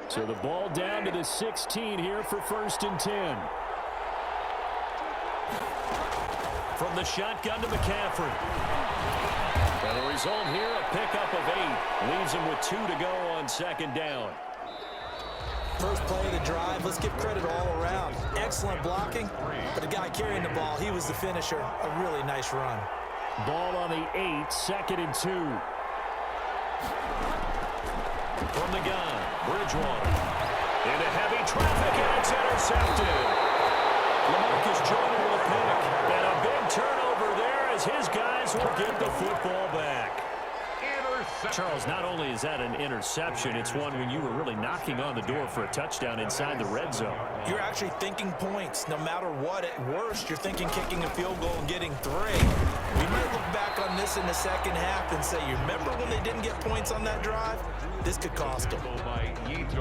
So the ball down to the 16 here for 1st and 10. From the shotgun to McCaffrey. And the result here, a pickup of 8. Leaves him with 2 to go on 2nd down. First play of the drive, let's give credit all around. Excellent blocking, but the guy carrying the ball, he was the finisher. A really nice run. Ball on the 8, 2nd and 2. From the gun, Bridgewater. Into heavy traffic, and it's intercepted. LaMarcus Joyner will pick. And a big turnover there as his guys will get the football back. Charles, not only is that an interception, it's one when you were really knocking on the door for a touchdown inside the red zone. You're actually thinking points. No matter what, at worst, you're thinking kicking a field goal and getting 3. We might look back on this in the second half and say, you remember when they didn't get points on that drive? This could cost them.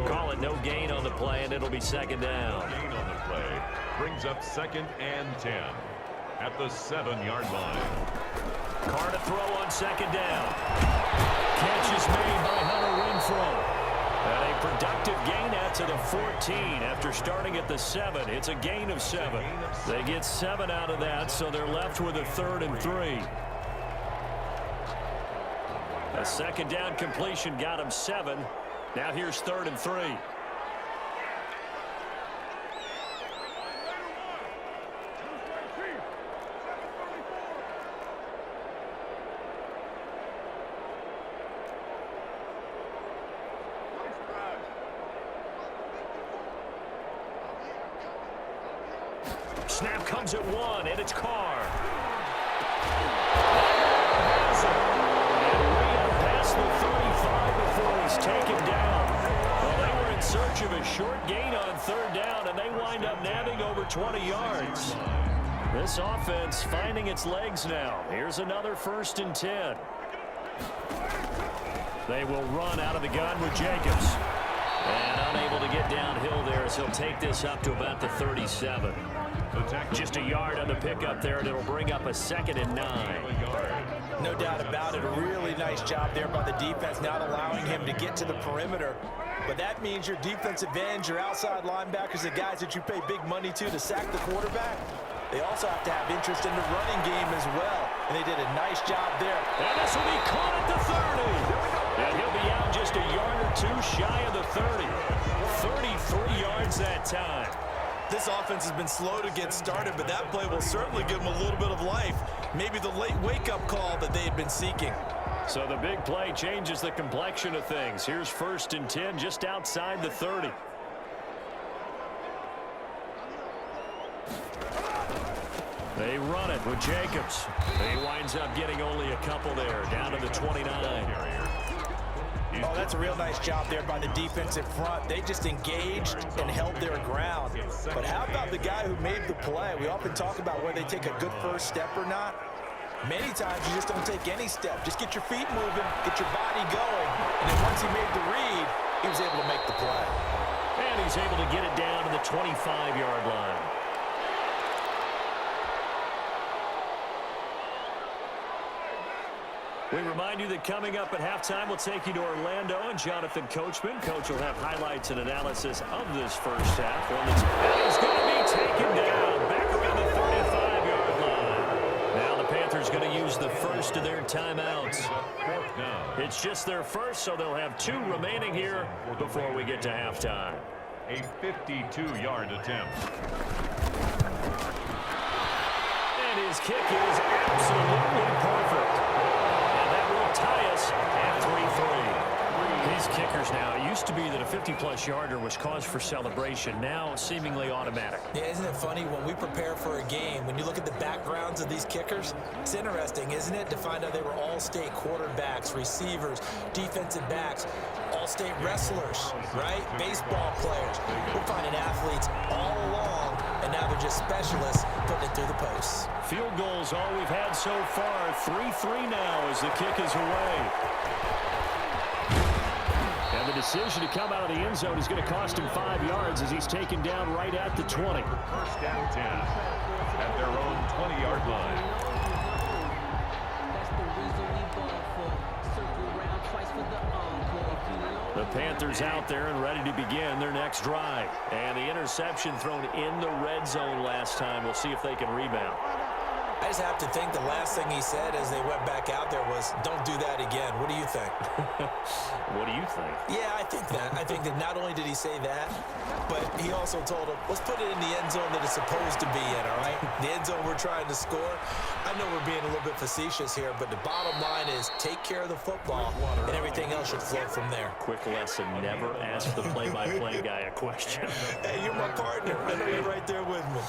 Call it no gain on the play, and it'll be 2nd down. Gain on the play brings up 2nd and 10 at the 7-yard line. Carr to throw on 2nd down. Catch is made by Hunter Renfrow. And a productive gain out to the 14 after starting at the 7. It's a gain of 7. They get 7 out of that, so they're left with a 3rd and 3. A 2nd down completion got him 7. Now here's 3rd and 3. Snap comes at 1, and it's Carr. And way up past the 35 before he's taken down. Well, they were in search of a short gain on 3rd down, and they wind up nabbing over 20 yards. This offense finding its legs now. Here's another 1st and 10. They will run out of the gun with Jacobs. And unable to get downhill there as he'll take this up to about the 37. Just a yard on the pickup there, and it'll bring up a 2nd and 9. No doubt about it. A really nice job there by the defense, not allowing him to get to the perimeter. But that means your defensive ends, your outside linebackers, the guys that you pay big money to sack the quarterback, they also have to have interest in the running game as well. And they did a nice job there. And this will be caught at the 30. And he'll be out just a yard or 2 shy of the 30. 33 yards that time. This offense has been slow to get started, but that play will certainly give them a little bit of life. Maybe the late wake-up call that they had been seeking. So the big play changes the complexion of things. Here's 1st and 10 just outside the 30. They run it with Jacobs. He winds up getting only a couple there, down to the 29. Oh, that's a real nice job there by the defensive front. They just engaged and held their ground. But how about the guy who made the play? We often talk about whether they take a good first step or not. Many times you just don't take any step. Just get your feet moving, get your body going. And then once he made the read, he was able to make the play. And he's able to get it down to the 25-yard line. We remind you that coming up at halftime, we'll take you to Orlando and Jonathan Coachman. Coach will have highlights and analysis of this first half. One that's going to be taken down back around the 35-yard line. Now the Panthers going to use the first of their timeouts. It's just their first, so they'll have 2 remaining here before we get to halftime. A 52-yard attempt. And his kick is absolutely perfect. Tie us at 3-3. These kickers now, it used to be that a 50-plus yarder was cause for celebration. Now seemingly automatic. Yeah, isn't it funny when we prepare for a game, when you look at the backgrounds of these kickers, it's interesting, isn't it, to find out they were all-state quarterbacks, receivers, defensive backs, all-state wrestlers, right? Baseball players. We're finding athletes all along, and now they're just specialists putting it through the posts. Field goals all we've had so far. 3-3 now as the kick is away. And the decision to come out of the end zone is going to cost him 5 yards as he's taken down right at the 20. 1st and 10 at their own 20-yard line. The Panthers out there and ready to begin their next drive. And the interception thrown in the red zone last time. We'll see if they can rebound. I just have to think the last thing he said as they went back out there was, don't do that again. What do you think? What do you think? Yeah, I think that. I think that not only did he say that, but he also told him, let's put it in the end zone that it's supposed to be in, all right? The end zone we're trying to score. I know we're being a little bit facetious here, but the bottom line is take care of the football, and everything else should flow from there. Quick lesson, never ask the play-by-play guy a question. Hey, you're my partner. I know you're right there with me.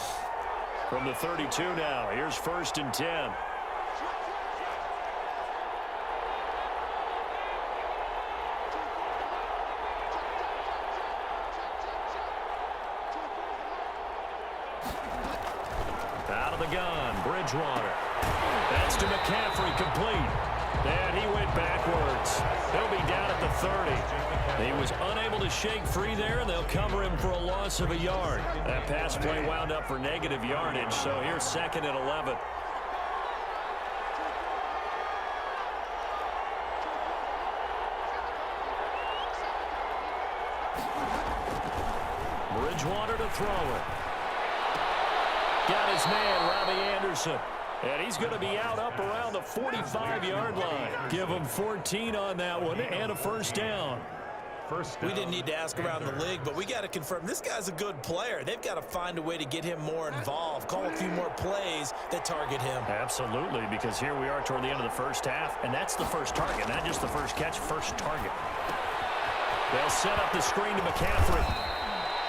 From the 32 now, here's 1st and 10. Out of the gun, Bridgewater. That's to McCaffrey, complete. And he went backwards. He'll be down at the 30. He was unable to shake free there, and they'll cover him for a loss of a yard. That pass play wound up for negative yardage, so here's 2nd and 11. Bridgewater to throw it. Got his man, Robbie Anderson. And he's going to be out up around the 45-yard line. Give him 14 on that one and a first down. We didn't need to ask around the league, but we got to confirm this guy's a good player. They've got to find a way to get him more involved, call a few more plays that target him. Absolutely, because here we are toward the end of the first half, and that's the first target, not just the first catch, first target. They'll set up the screen to McCaffrey.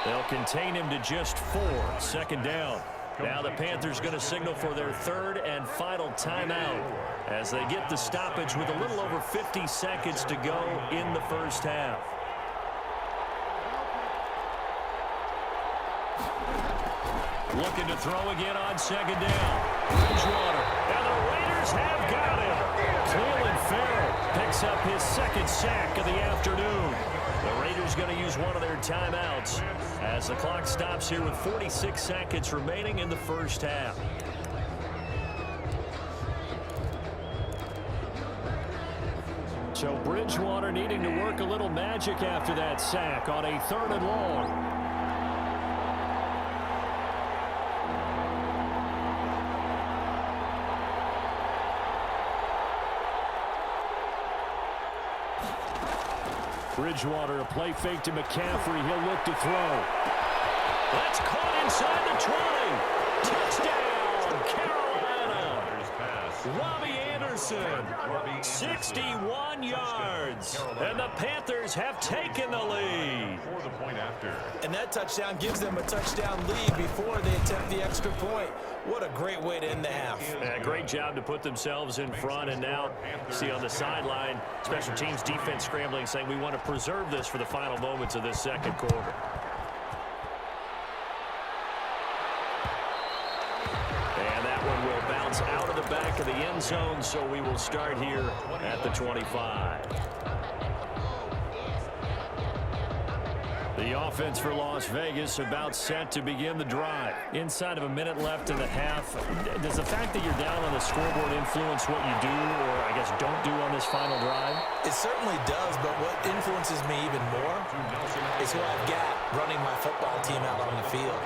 They'll contain him to just 4. 2nd down. Now the Panthers going to signal for their 3rd and final timeout as they get the stoppage with a little over 50 seconds to go in the first half. Looking to throw again on 2nd down. Bridgewater. And the Raiders have got him. Cleveland Farrell picks up his 2nd sack of the afternoon. The Raiders going to use one of their timeouts as the clock stops here with 46 seconds remaining in the first half. So Bridgewater needing to work a little magic after that sack on a 3rd and long. Bridgewater, a play fake to McCaffrey. He'll look to throw. That's caught inside the 20. Touchdown, Carolina. Robbie Anderson, 61 yards. And the Panthers have taken the lead. And that touchdown gives them a touchdown lead before they attempt the extra point. What a great way to end the half. Yeah, great job to put themselves in front. And now, see on the sideline, special teams defense scrambling, saying we want to preserve this for the final moments of this 2nd quarter. And that one will bounce out of the back of the end zone, so we will start here at the 25. The offense for Las Vegas about set to begin the drive. Inside of a minute left in the half. Does the fact that you're down on the scoreboard influence what you do, or I guess don't do on this final drive? It certainly does, but what influences me even more is who I've got running my football team out on the field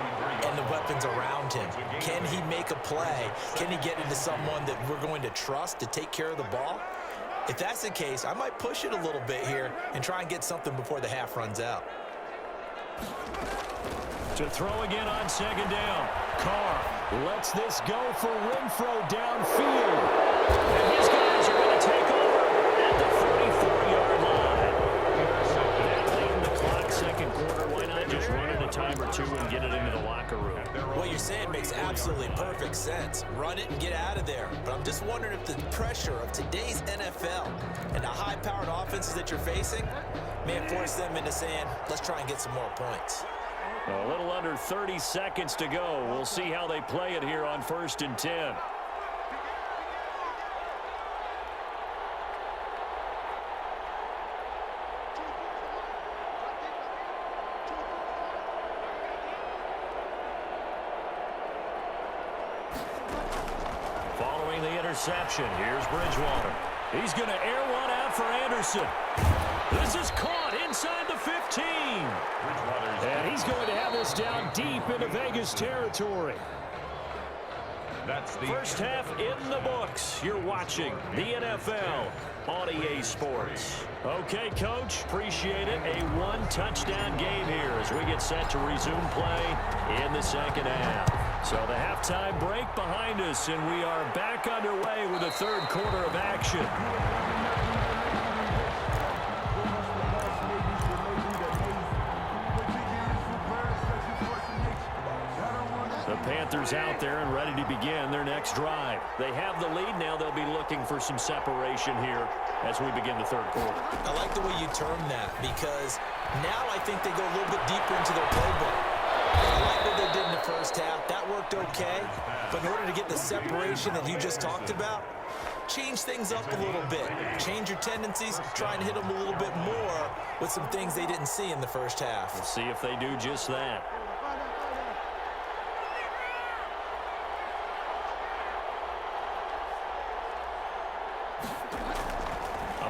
and the weapons around him. Can he make a play? Can he get into someone that we're going to trust to take care of the ball? If that's the case, I might push it a little bit here and try and get something before the half runs out. To throw again on 2nd down. Carr lets this go for Renfro downfield. And his guys are going to take over at the 44-yard line. That late in the clock, 2nd quarter, why not just run it a time or two and get it into the locker room? What you're saying makes absolutely perfect sense. Run it and get out of there. But I'm just wondering if the pressure of today's NFL and the high-powered offenses that you're facing may force them into saying, let's try and get some more points. A little under 30 seconds to go. We'll see how they play it here on 1st and 10. Following the interception, here's Bridgewater. He's going to air one out for Anderson. This This is caught inside the 15. And he's going to have this down deep into Vegas territory. That's the First half in the books. You're watching the NFL on EA Sports. Okay, Coach, appreciate it. A one-touchdown game here as we get set to resume play in the second half. So the halftime break behind us, and we are back underway with the third quarter of action. The Panthers out there and ready to begin their next drive. They have the lead now. They'll be looking for some separation here as we begin the third quarter. I like the way you term that because now I think they go a little bit deeper into their playbook. I like what they did in the first half. That worked okay. But in order to get the separation that you just talked about, change things up a little bit. Change your tendencies. Try and hit them a little bit more with some things they didn't see in the first half. We'll see if they do just that.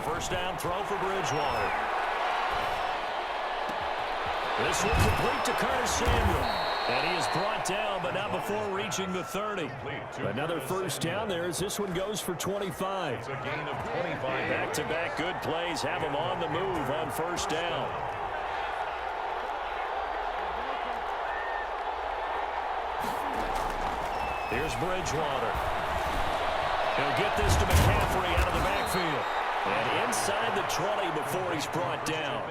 First down throw for Bridgewater. This will complete to Curtis Samuel. And he is brought down, but not before reaching the 30. Another first down there as this one goes for 25. It's a gain of 25. Back-to-back good plays have him on the move on first down. Here's Bridgewater. He'll get this to McCaffrey out of the backfield. And inside the 20 before he's brought down.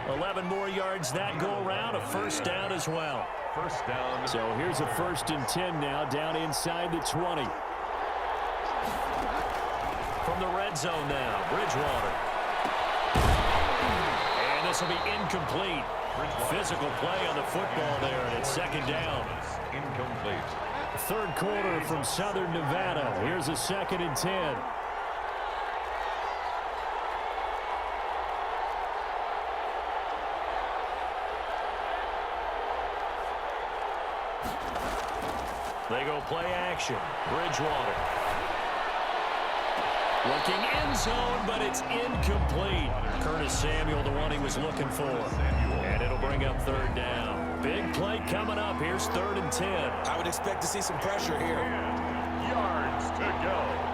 11 more yards that go around, a first down as well. First down. So here's a 1st and 10 now, down inside the 20. From the red zone now, Bridgewater. And this will be incomplete. Physical play on the football there, and it's second down. Incomplete. Third quarter from Southern Nevada. Here's a 2nd and 10. They go play action. Bridgewater. Looking end zone, but it's incomplete. Curtis Samuel, the one he was looking for. And it'll bring up third down. Big play coming up. Here's 3rd and 10. I would expect to see some pressure here. Yards to go.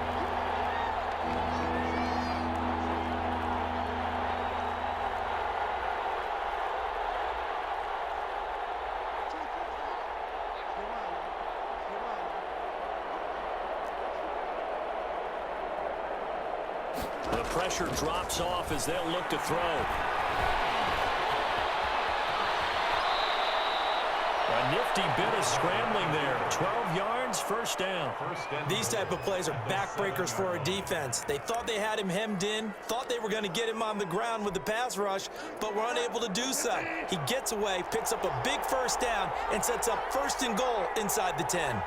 The pressure drops off as they'll look to throw. A nifty bit of scrambling there. 12 yards, first down. These type of plays are backbreakers for our defense. They thought they had him hemmed in, thought they were going to get him on the ground with the pass rush, but were unable to do so. He gets away, picks up a big first down, and sets up 1st and goal inside the 10.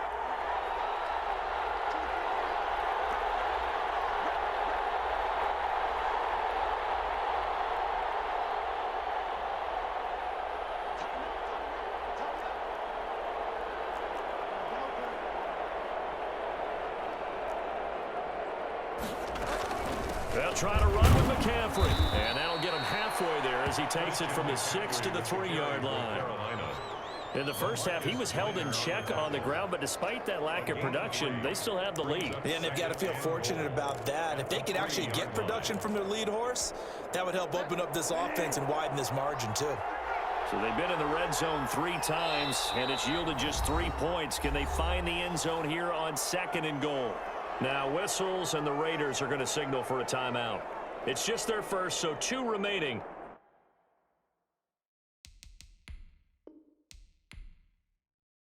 They'll try to run with McCaffrey. And that'll get him halfway there as he takes it from the 6 to the 3-yard line. In the first half, he was held in check on the ground, but despite that lack of production, they still have the lead. And they've got to feel fortunate about that. If they could actually get production from their lead horse, that would help open up this offense and widen this margin too. So they've been in the red zone 3 times, and it's yielded just 3 points. Can they find the end zone here on 2nd and goal? Now whistles, and the Raiders are going to signal for a timeout. It's just their first, so 2 remaining